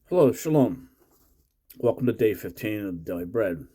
Hello, Shalom. Welcome to day 15 of the Daily Bread.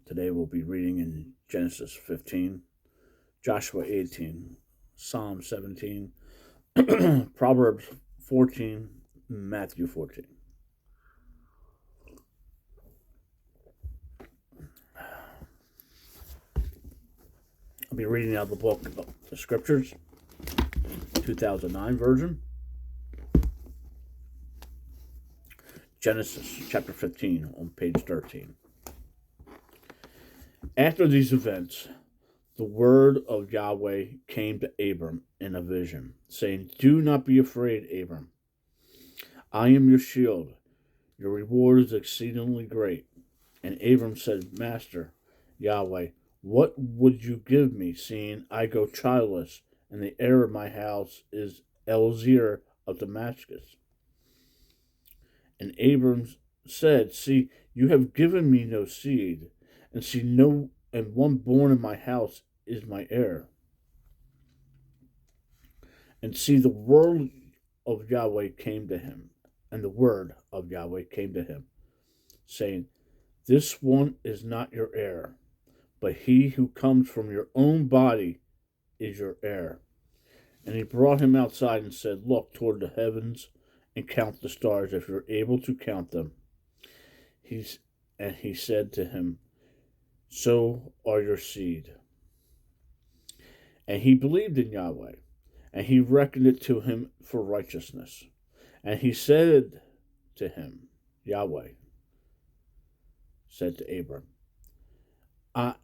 Today we'll be reading in Genesis 15, Joshua 18, Psalm 17, Proverbs 14, Matthew 14. I'll be reading out of the book of the Scriptures, 2009 version. Genesis chapter 15 on page 13. After these events, the word of Yahweh came to Abram in a vision, saying, "Do not be afraid, Abram. I am your shield. Your reward is exceedingly great." And Abram said, "Master, Yahweh, what would you give me, seeing I go childless, and the heir of my house is Eliezer of Damascus?" And Abram said, "See, you have given me no seed, and one born in my house is my heir." And see, the word of Yahweh came to him, and the word of Yahweh came to him, saying, "This one is not your heir, but he who comes from your own body is your heir." And he brought him outside and said, "Look toward the heavens and count the stars, if you're able to count them." And he said to him, "So are your seed." And he believed in Yahweh, and he reckoned it to him for righteousness. And he said to him, Yahweh said to Abram, I,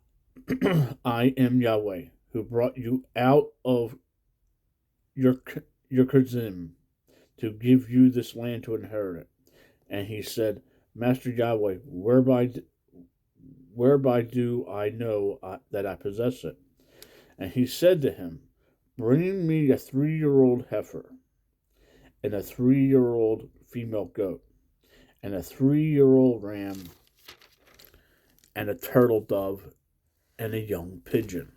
I am Yahweh, who brought you out of your Kazim to give you this land to inherit it. And he said, "Master Yahweh, whereby do I know that I possess it?" And he said to him, "Bring me a 3-year-old heifer, and a 3-year-old female goat, and a 3-year-old ram, and a turtle dove, and a young pigeon."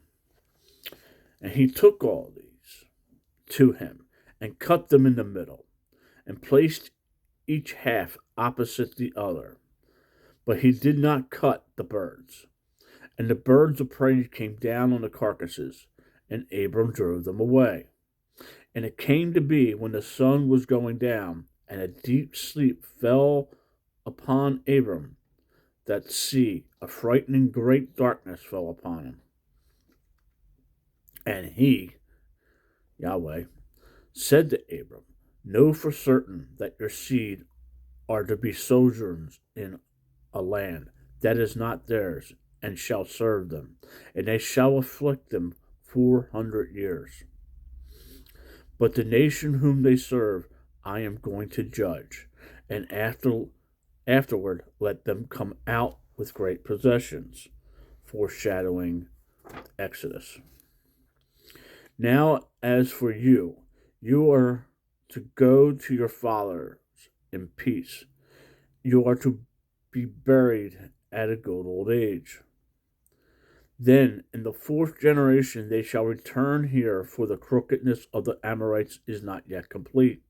And he took all these to him, and cut them in the middle, and placed each half opposite the other. But he did not cut the birds. And the birds of prey came down on the carcasses, and Abram drove them away. And it came to be, when the sun was going down, and a deep sleep fell upon Abram, that see, a frightening great darkness fell upon him. And he, Yahweh, said to Abram, "Know for certain that your seed are to be sojourners in a land that is not theirs, and shall serve them, and they shall afflict them 400 years. But the nation whom they serve I am going to judge, and afterward let them come out with great possessions," foreshadowing Exodus. "Now, as for you, you are to go to your fathers in peace. You are to be buried at a good old age. Then in the 4th generation they shall return here, for the crookedness of the Amorites is not yet complete."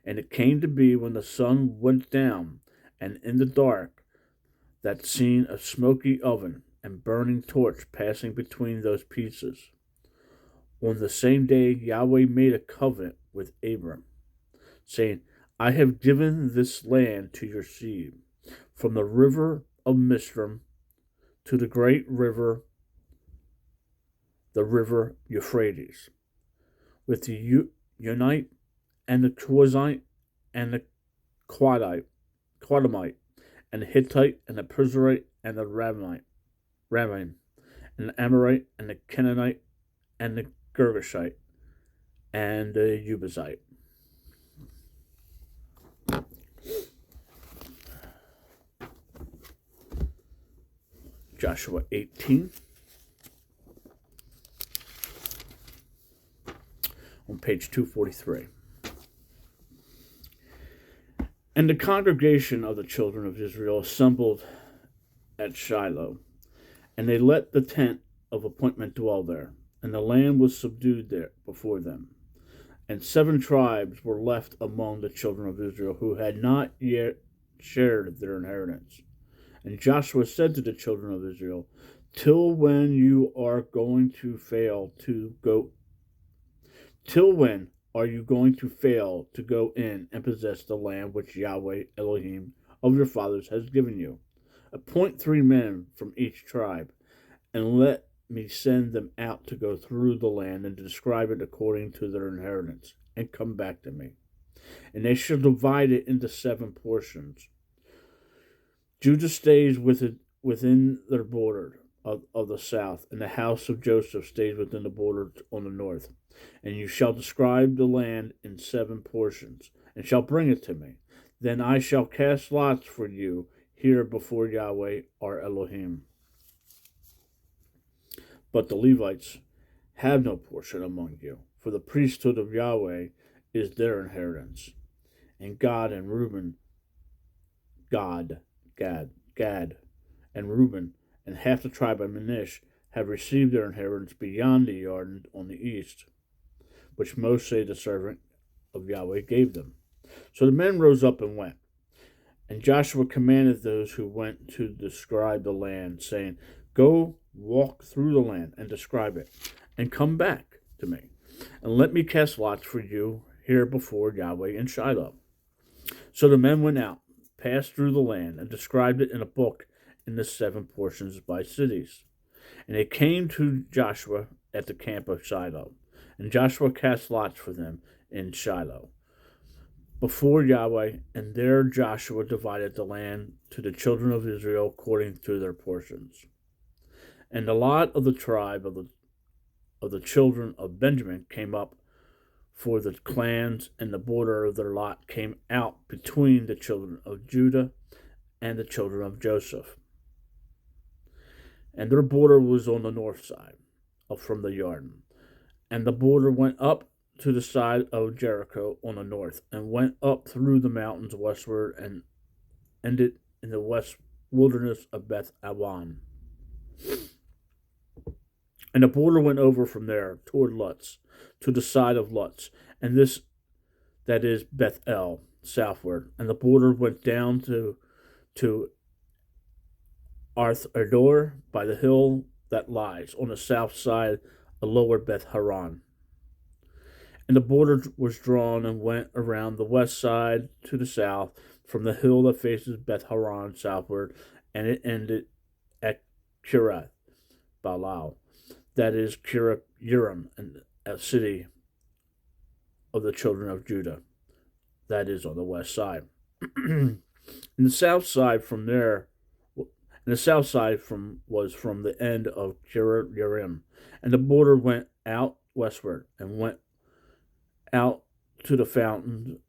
And it came to be, when the sun went down, and in the dark, that seen a smoky oven and burning torch passing between those pieces. On the same day Yahweh made a covenant with Abram, saying, "I have given this land to your seed, from the river of Mistram to the great river, the river Euphrates, with the Unite and the Kuzite and the Quadamite, and the Hittite and the Perizite and the Ramite, and the Amorite and the Canaanite and the Girgashite and the Ubezite." Joshua 18 on page 243. And the congregation of the children of Israel assembled at Shiloh, and they let the tent of appointment dwell there, and the land was subdued there before them. And 7 tribes were left among the children of Israel who had not yet shared their inheritance. And Joshua said to the children of Israel, Till when you are going to fail to go Till when are you going to fail to go in and possess the land which Yahweh Elohim of your fathers has given you? Appoint 3 men from each tribe, and let me send them out to go through the land and to describe it according to their inheritance, and come back to me. And they shall divide it into 7 portions. Judah stays within their border of the south, and the house of Joseph stays within the border on the north. And you shall describe the land in 7 portions, and shall bring it to me. Then I shall cast lots for you here before Yahweh our Elohim. But the Levites have no portion among you, for the priesthood of Yahweh is their inheritance. And Gad, and Reuben, Gad, and Reuben, and half the tribe of Manasseh have received their inheritance beyond the Jordan on the east, which Moshe the servant of Yahweh gave them. So the men rose up and went. And Joshua commanded those who went to describe the land, saying, Go walk through the land and describe it, and come back to me, and let me cast lots for you here before Yahweh in Shiloh. So the men went out, passed through the land, and described it in a book in the 7 portions by cities. And they came to Joshua at the camp of Shiloh, and Joshua cast lots for them in Shiloh before Yahweh, and there Joshua divided the land to the children of Israel according to their portions. And the lot of the tribe of the children of Benjamin came up for the clans, and the border of their lot came out between the children of Judah and the children of Joseph. And their border was on the north side, from the Jordan. And the border went up to the side of Jericho on the north, and went up through the mountains westward, and ended in the west wilderness of Beth Awan. And the border went over from there toward Luz, to the side of Luz, and this, that is Beth El, southward. And the border went down to Arth Ador by the hill that lies on the south side of lower Beth Haran. And the border was drawn and went around the west side to the south from the hill that faces Beth Haran southward, and it ended at Kirath Balal, that is Kirath Yearim, a city of the children of Judah, that is on the west side. And the south side from there, and the south side was from the end of Kirath Yearim, and the border went out westward and went out to the fountain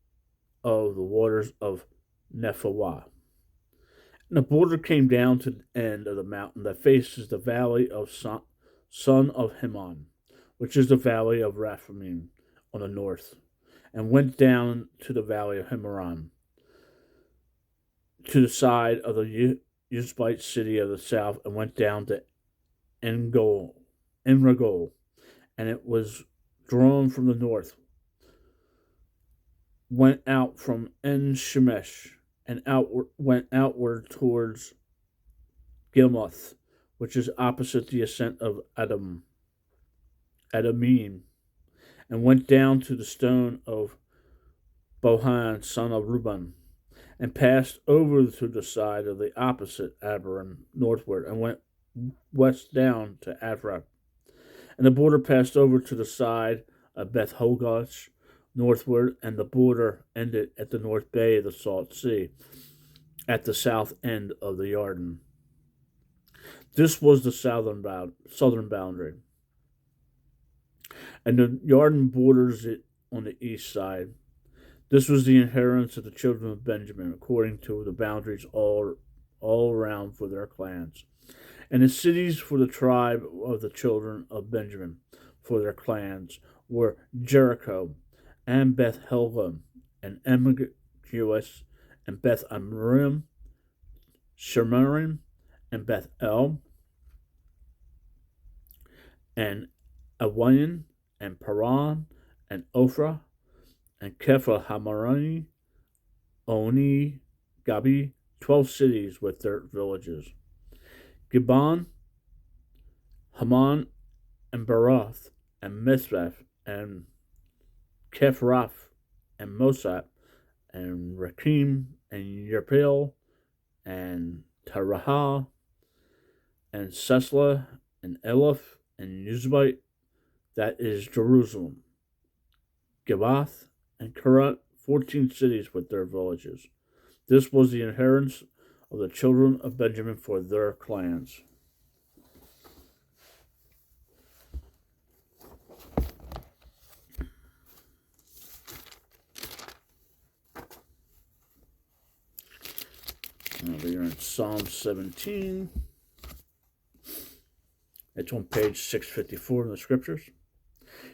of the waters of Nephawah. And the border came down to the end of the mountain that faces the valley of son of Hinnom, which is the valley of Rephaim on the north, and went down to the valley of Himmeron, to the side of the Uzbite city of the south, and went down to Enrogel, and it was drawn from the north, went out from En Shemesh, and went outward towards Gilmoth, which is opposite the ascent of Adamim, and went down to the stone of Bohan, son of Reuben, and passed over to the side of the opposite Abiram northward, and went west down to Avrah. And the border passed over to the side of Beth Hogosh northward, and the border ended at the north bay of the Salt Sea, at the south end of the Jordan. This was the southern boundary. And the Jordan borders it on the east side. This was the inheritance of the children of Benjamin, according to the boundaries all around for their clans. And the cities for the tribe of the children of Benjamin, for their clans, were Jericho, and Beth Helgam, and Emmaus, and Beth Amrim, Shemarim, and Beth El, and Awayan, and Paran, and Ophrah, and Kepha Hamarani, Oni, Gabi, 12 cities with their villages. Gibon, Haman, and Barath, and Mithrath, and Kephrath, and Mosat, and Rakim, and Yerpil, and Taraha, and Sesla, and Eleph, and Uzbite, that is Jerusalem. Gibath, and Karat, 14 cities with their villages. This was the inheritance of the children of Benjamin for their clans. We are in Psalm 17. It's on page 654 in the scriptures.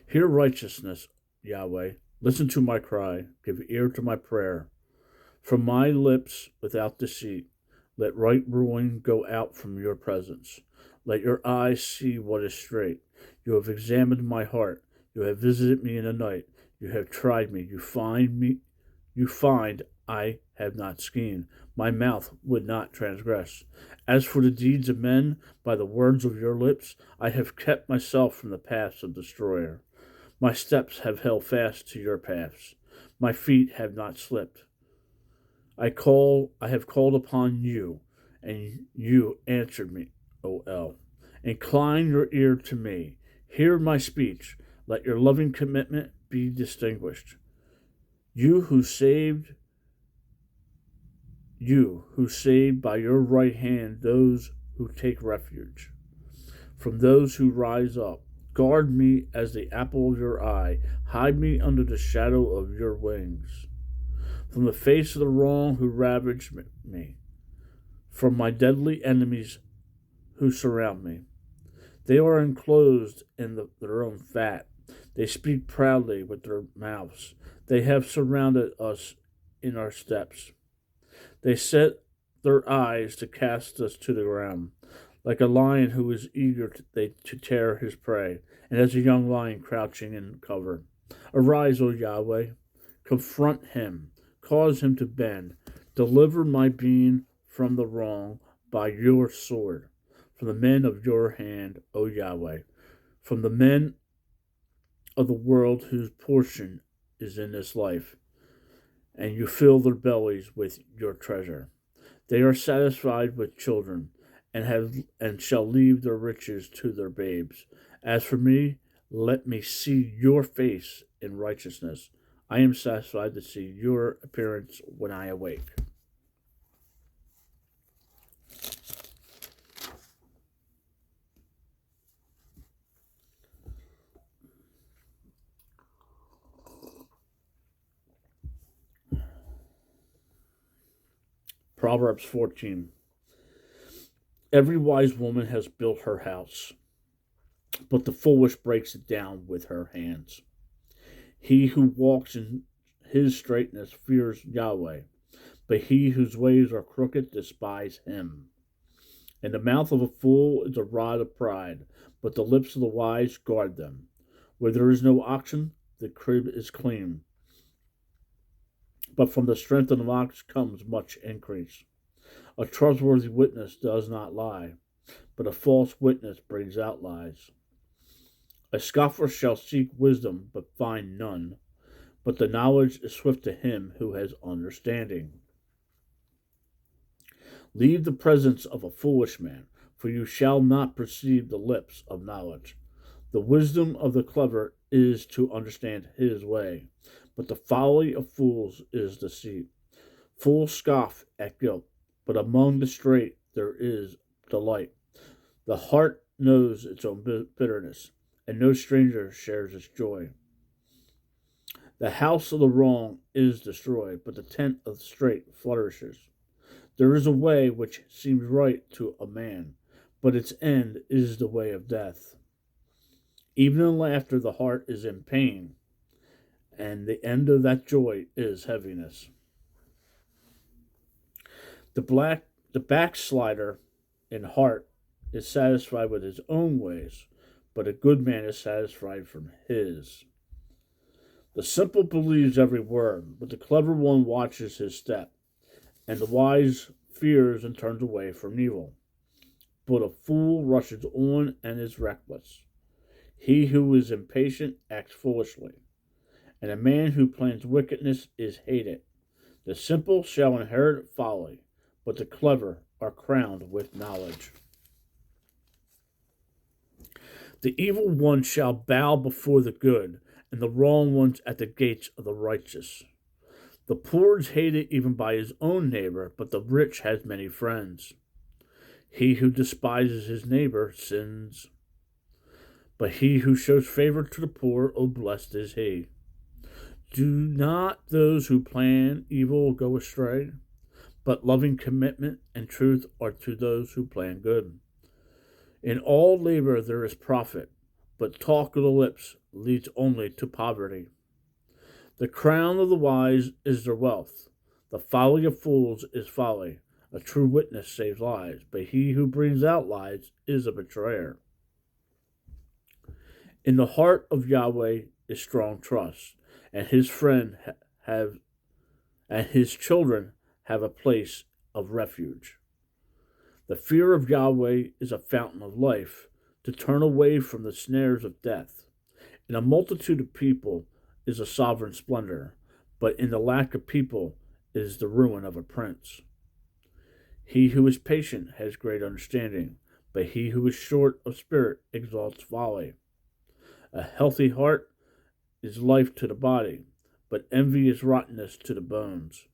Hear righteousness, Yahweh. Listen to my cry. Give ear to my prayer. From my lips without deceit, let right ruling go out from your presence. Let your eyes see what is straight. You have examined my heart. You have visited me in the night. You have tried me. You find I have not schemed. My mouth would not transgress. As for the deeds of men, by the words of your lips, I have kept myself from the paths of destroyer. My steps have held fast to your paths. My feet have not slipped. I have called upon you, and you answered me, O El. Incline your ear to me. Hear my speech. Let your loving commitment be distinguished. You who saved by your right hand those who take refuge from those who rise up. Guard me as the apple of your eye. Hide me under the shadow of your wings. From the face of the wrong who ravage me, from my deadly enemies who surround me. They are enclosed in their own fat. They speak proudly with their mouths. They have surrounded us in our steps. They set their eyes to cast us to the ground, like a lion who is eager to tear his prey, and as a young lion crouching in cover. Arise, O Yahweh, confront him, cause him to bend. Deliver my being from the wrong by your sword, from the men of your hand, O Yahweh, from the men of the world whose portion is in this life, and you fill their bellies with your treasure. They are satisfied with children, and shall leave their riches to their babes. As for me, let me see your face in righteousness. I am satisfied to see your appearance when I awake. Proverbs 14. Every wise woman has built her house, but the foolish breaks it down with her hands. He who walks in his straightness fears Yahweh, but he whose ways are crooked despises him. In the mouth of a fool is a rod of pride, but the lips of the wise guard them. Where there is no oxen, the crib is clean, but from the strength of an ox comes much increase. A trustworthy witness does not lie, but a false witness brings out lies. A scoffer shall seek wisdom, but find none, but the knowledge is swift to him who has understanding. Leave the presence of a foolish man, for you shall not perceive the lips of knowledge. The wisdom of the clever is to understand his way, but the folly of fools is deceit. Fools scoff at guilt, but among the straight there is delight. The heart knows its own bitterness, and no stranger shares its joy. The house of the wrong is destroyed, but the tent of the straight flourishes. There is a way which seems right to a man, but its end is the way of death. Even in laughter the heart is in pain, and the end of that joy is heaviness. The backslider in heart is satisfied with his own ways, but a good man is satisfied from his. The simple believes every word, but the clever one watches his step, and the wise fears and turns away from evil. But a fool rushes on and is reckless. He who is impatient acts foolishly, and a man who plans wickedness is hated. The simple shall inherit folly, but the clever are crowned with knowledge. The evil one shall bow before the good, and the wrong ones at the gates of the righteous. The poor is hated even by his own neighbor, but the rich has many friends. He who despises his neighbor sins, but he who shows favor to the poor, oh blessed is he. Do not those who plan evil go astray? But loving commitment and truth are to those who plan good. In all labor there is profit, but talk of the lips leads only to poverty. The crown of the wise is their wealth. The folly of fools is folly. A true witness saves lives, but he who brings out lies is a betrayer. In the heart of Yahweh is strong trust, and his children have a place of refuge. The fear of Yahweh is a fountain of life, to turn away from the snares of death. In a multitude of people is a sovereign splendor, but in the lack of people is the ruin of a prince. He who is patient has great understanding, but he who is short of spirit exalts folly. A healthy heart is life to the body, but envy is rottenness to the bones.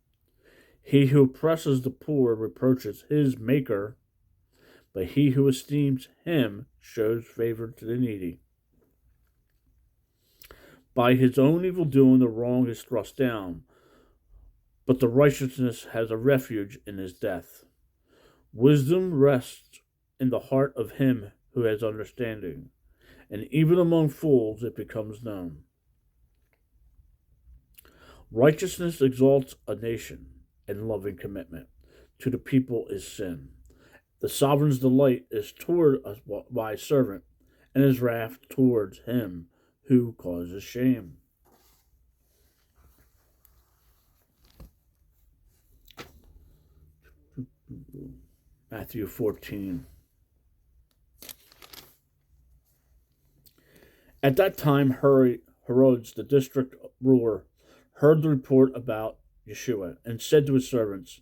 He who oppresses the poor reproaches his maker, but he who esteems him shows favor to the needy. By his own evil doing, the wrong is thrust down, but the righteousness has a refuge in his death. Wisdom rests in the heart of him who has understanding, and even among fools it becomes known. Righteousness exalts a nation, and loving commitment to the people is sin. The sovereign's delight is toward a wise servant, and his wrath towards him who causes shame. Matthew 14. At that time, Herodes, the district ruler, heard the report about Yeshua and said to his servants,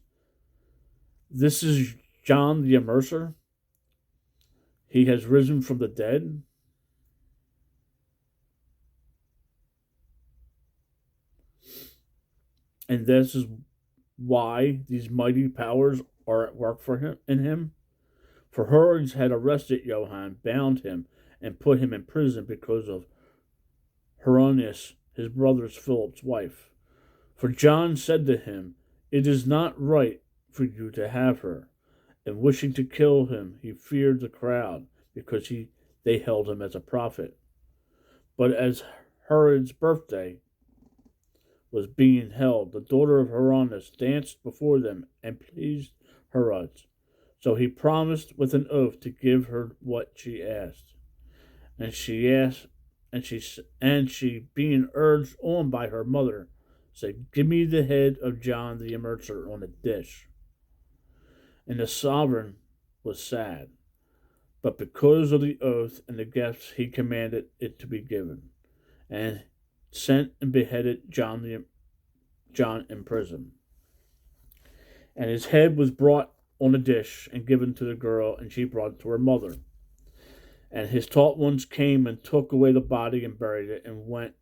"This is John the Immerser. He has risen from the dead." And this is why these mighty powers are at work for him in him. For Herodes had arrested Johann, bound him, and put him in prison because of Herodias, his brother Philip's wife. For John said to him, "It is not right for you to have her." And wishing to kill him, he feared the crowd, because they held him as a prophet. But as Herod's birthday was being held, the daughter of Herodias danced before them and pleased Herod. So he promised with an oath to give her what she asked. And she, being urged on by her mother, said, "Give me the head of John the Immerser on a dish." And the sovereign was sad, but because of the oath and the gifts, he commanded it to be given, and sent and beheaded John in prison. And his head was brought on a dish and given to the girl, and she brought it to her mother. And his taught ones came and took away the body and buried it, and went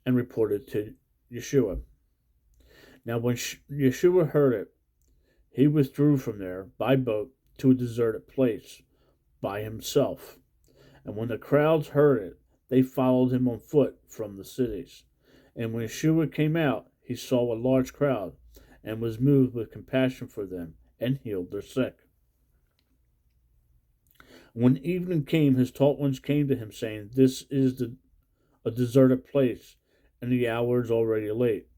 and reported to Yeshua. Now when Yeshua heard it, he withdrew from there by boat to a deserted place by himself. And when the crowds heard it, they followed him on foot from the cities. And when Yeshua came out, he saw a large crowd, and was moved with compassion for them, and healed their sick. When evening came, his taught ones came to him, saying, "This is a deserted place, and the hour is already late.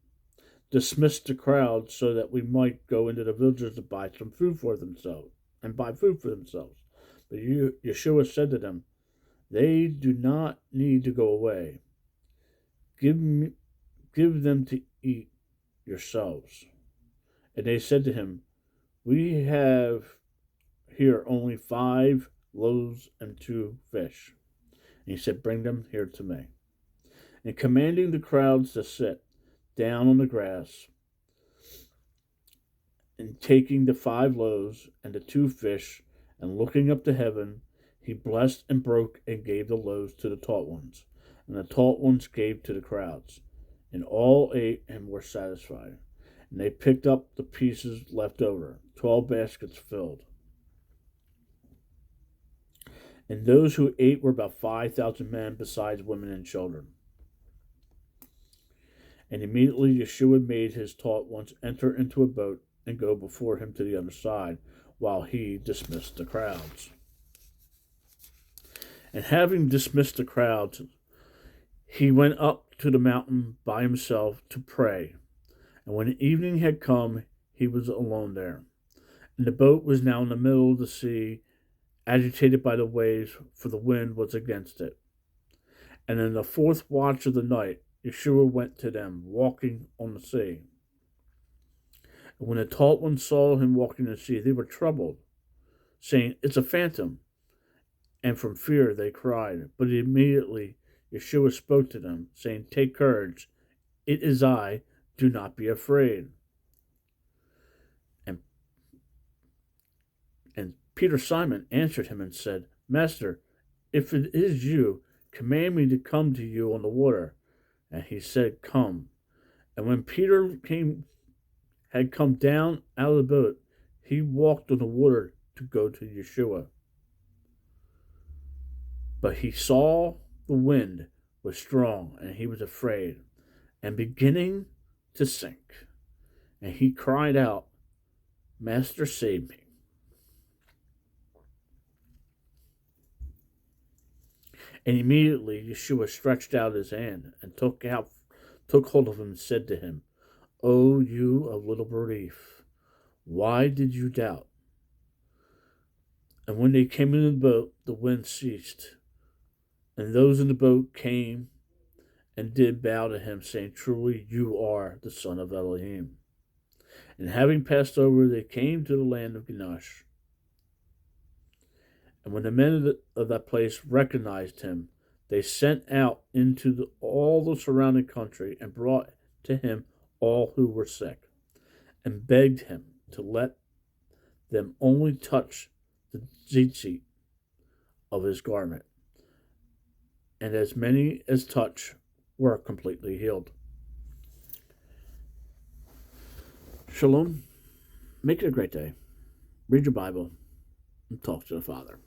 Dismiss the crowd so that we might go into the villages to buy food for themselves. But Yeshua said to them, "They do not need to go away. Give give them to eat yourselves. And they said to him, We have here only 5 loaves and 2 fish. And he said, Bring them here to me. And commanding the crowds to sit down on the grass, and taking the 5 loaves and the 2 fish, and looking up to heaven, he blessed and broke and gave the loaves to the taught ones, and the taught ones gave to the crowds. And all ate and were satisfied. And they picked up the pieces left over, 12 baskets filled. And those who ate were about 5,000 men, besides women and children. And immediately Yeshua made his taught ones enter into a boat and go before him to the other side, while he dismissed the crowds. And having dismissed the crowds, he went up to the mountain by himself to pray. And when evening had come, he was alone there. And the boat was now in the middle of the sea, agitated by the waves, for the wind was against it. And in the 4th watch of the night, Yeshua went to them, walking on the sea. And when the taught ones saw him walking in the sea, they were troubled, saying, It's a phantom. And from fear they cried. But immediately Yeshua spoke to them, saying, Take courage, it is I, do not be afraid. And Peter Simon answered him and said, Master, if it is you, command me to come to you on the water. And he said, Come. And when Peter had come down out of the boat, he walked on the water to go to Yeshua. But he saw the wind was strong, and he was afraid, and beginning to sink. And he cried out, Master, save me. And immediately Yeshua stretched out his hand and took hold of him and said to him, O you of little belief, why did you doubt? And when they came into the boat, the wind ceased. And those in the boat came and did bow to him, saying, Truly you are the Son of Elohim. And having passed over, they came to the land of Ganash. And when the men of that place recognized him, they sent out into all the surrounding country and brought to him all who were sick, and begged him to let them only touch the tzitzit of his garment. And as many as touched were completely healed. Shalom. Make it a great day. Read your Bible and talk to the Father.